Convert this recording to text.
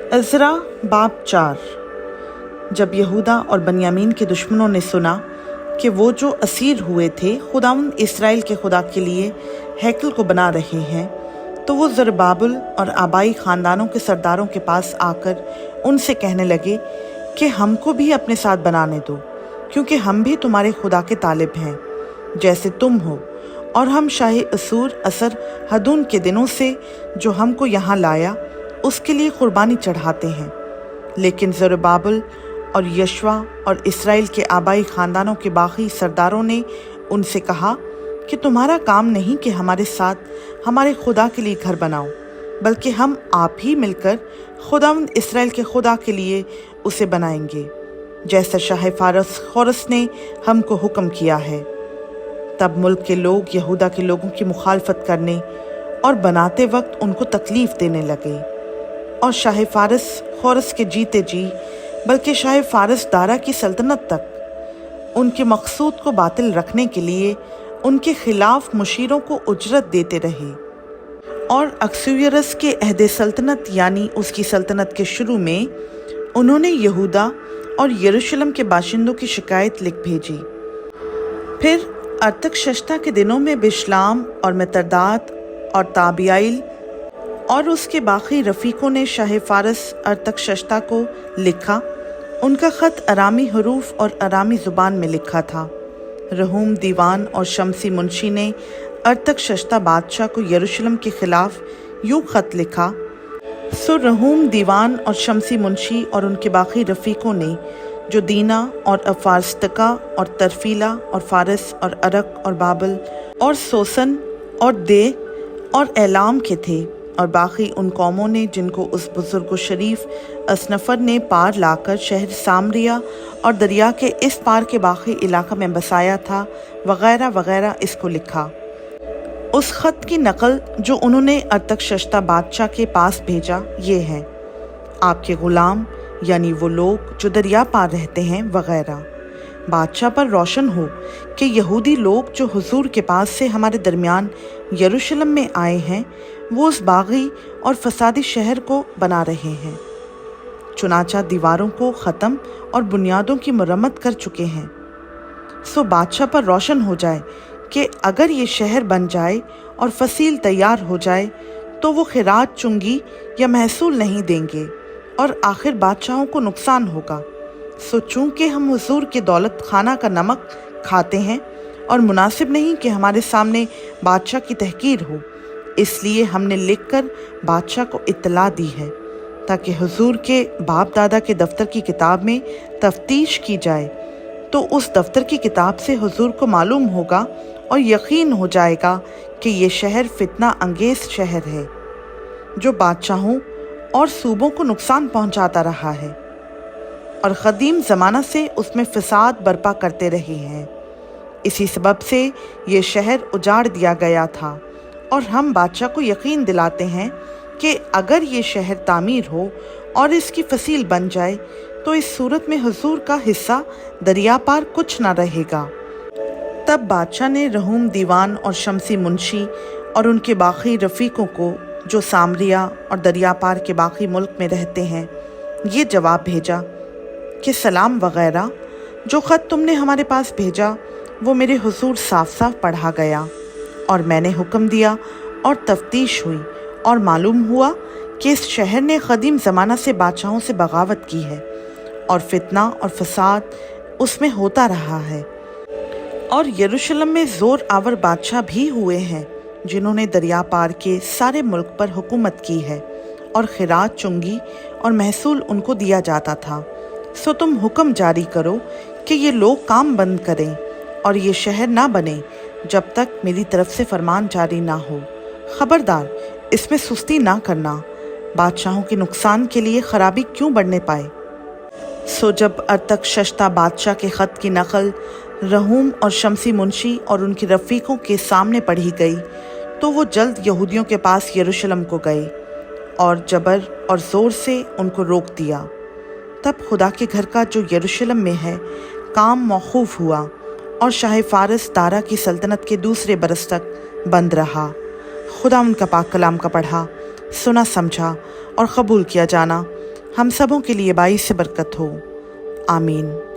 इज़रा बाब 4। जब यहूदा और बन्यामीन के दुश्मनों ने सुना कि वो जो असीर हुए थे खुदावंद इस्राएल के खुदा के लिए हैकल को बना रहे हैं, तो वो ज़रुब्बाबेल और आबाई ख़ानदानों के सरदारों के पास आकर उनसे कहने लगे कि हमको भी अपने साथ बनाने दो, क्योंकि हम भी तुम्हारे खुदा के तालिब हैं जैसे तुम हो, और हम शाही असूर असर हदून के दिनों से जो हमको यहाँ लाया उसके लिए कुर्बानी चढ़ाते हैं। लेकिन ज़रुब्बाबेल और यशवा और इस्राएल के आबाई ख़ानदानों के बाकी सरदारों ने उनसे कहा कि तुम्हारा काम नहीं कि हमारे साथ हमारे खुदा के लिए घर बनाओ, बल्कि हम आप ही मिलकर खुदावंद इस्राएल के खुदा के लिए उसे बनाएंगे, जैसा शाह फारस खोरस ने हमको हुक्म किया है। तब मुल्क के लोग यहूदा के लोगों की मुखालफत करने और बनाते वक्त उनको तकलीफ़ देने लगे, और शाह फारस खोरस के जीते जी बल्कि शाह फारस दारा की सल्तनत तक उनके मकसूद को बातिल रखने के लिए उनके खिलाफ मुशीरों को उजरत देते रहे। और अक्सुयरस के अहद सल्तनत यानी उसकी सल्तनत के शुरू में उन्होंने यहूदा और यरूशलेम के बाशिंदों की शिकायत लिख भेजी। फिर अरतक्षश्ता के दिनों में बिशलाम और मित्रदात और ताबियाइल और उसके बाकी रफ़ीकों ने शाह फारस अरतक्षश्ता को लिखा। उनका ख़त अरामी हरूफ और अरामी ज़ुबान में लिखा था। रहूम दीवान और शमसी मुंशी ने अरतक्षश्ता बादशाह को यरूशलेम के ख़िलाफ़ यूँ ख़त लिखा। सो रहूम दीवान और शमसी मुंशी और उनके बाकी रफ़ीकों ने जो दीना और अफारस्तका और तरफीला और फारस और अरक और बाबल और सोसन और दे और एलाम के थे, और बाकी उन कौमों ने जिनको उस बुजुर्ग शरीफ असनफ़र ने पार लाकर शहर सामरिया और दरिया के इस पार के बाकी इलाका में बसाया था, वग़ैरह वग़ैरह इसको लिखा। उस ख़त की नकल जो उन्होंने अरतक्षश्ता बादशाह के पास भेजा ये है। आपके ग़ुलाम यानी वो लोग जो दरिया पार रहते हैं वग़ैरह, बादशाह पर रोशन हो कि यहूदी लोग जो हुजूर के पास से हमारे दरमियान यरूशलेम में आए हैं वो उस बागी और फसादी शहर को बना रहे हैं, चुनाचा दीवारों को ख़त्म और बुनियादों की मरम्मत कर चुके हैं। सो बादशाह पर रोशन हो जाए कि अगर ये शहर बन जाए और फसील तैयार हो जाए तो वो खिराज चुंगी या महसूल नहीं देंगे, और आखिर बादशाहों को नुकसान होगा। सो चूँकि हम हुजूर के दौलत खाना का नमक खाते हैं और मुनासिब नहीं कि हमारे सामने बादशाह की तहकीर हो, इसलिए हमने लिखकर बादशाह को इत्तला दी है ताकि हुजूर के बाप दादा के दफ्तर की किताब में तफ्तीश की जाए, तो उस दफ्तर की किताब से हुजूर को मालूम होगा और यकीन हो जाएगा कि ये शहर फितना अंगेज शहर है जो बादशाहों और सूबों को नुकसान पहुंचाता रहा है और क़दीम ज़माना से उसमें फ़साद बर्पा करते रहे हैं। इसी सबब से ये शहर उजाड़ दिया गया था, और हम बादशाह को यकीन दिलाते हैं कि अगर ये शहर तामीर हो और इसकी फसील बन जाए तो इस सूरत में हुजूर का हिस्सा दरिया पार कुछ ना रहेगा। तब बादशाह ने रहूम दीवान और शमसी मुंशी और उनके बाकी रफ़ीकों को जो सामरिया और दरिया पार के बाकी मुल्क में रहते हैं ये जवाब भेजा कि सलाम वग़ैरह, जो ख़त तुमने हमारे पास भेजा वो मेरे हुजूर साफ साफ पढ़ा गया, और मैंने हुक्म दिया और तफ्तीश हुई और मालूम हुआ कि इस शहर ने क़दीम ज़माना से बादशाहों से बगावत की है और फितना और फसाद उसमें होता रहा है। और यरूशलेम में ज़ोर आवर बादशाह भी हुए हैं जिन्होंने दरिया पार के सारे मुल्क पर हुकूमत की है, और खिराज चुंगी और महसूल उनको दिया जाता था। सो तुम हुक्म जारी करो कि ये लोग काम बंद करें और ये शहर ना बने जब तक मेरी तरफ से फरमान जारी ना हो। ख़बरदार, इसमें सुस्ती ना करना, बादशाहों के नुकसान के लिए ख़राबी क्यों बढ़ने पाए। सो जब अरतक्षश्ता बादशाह के ख़त की नकल रहूम और शमसी मुंशी और उनके रफ़ीकों के सामने पढ़ी गई तो वो जल्द यहूदियों के पास यरूशलेम को गए और जबर और ज़ोर से उनको रोक दिया। तब खुदा के घर का जो यरूशलेम में है काम मौकूफ़ हुआ, और शाह फारस दारा की सल्तनत के दूसरे बरस तक बंद रहा। खुदा उनका पाक कलाम का पढ़ा, सुना समझा और कबूल किया जाना हम सबों के लिए बाइस से बरकत हो। आमीन।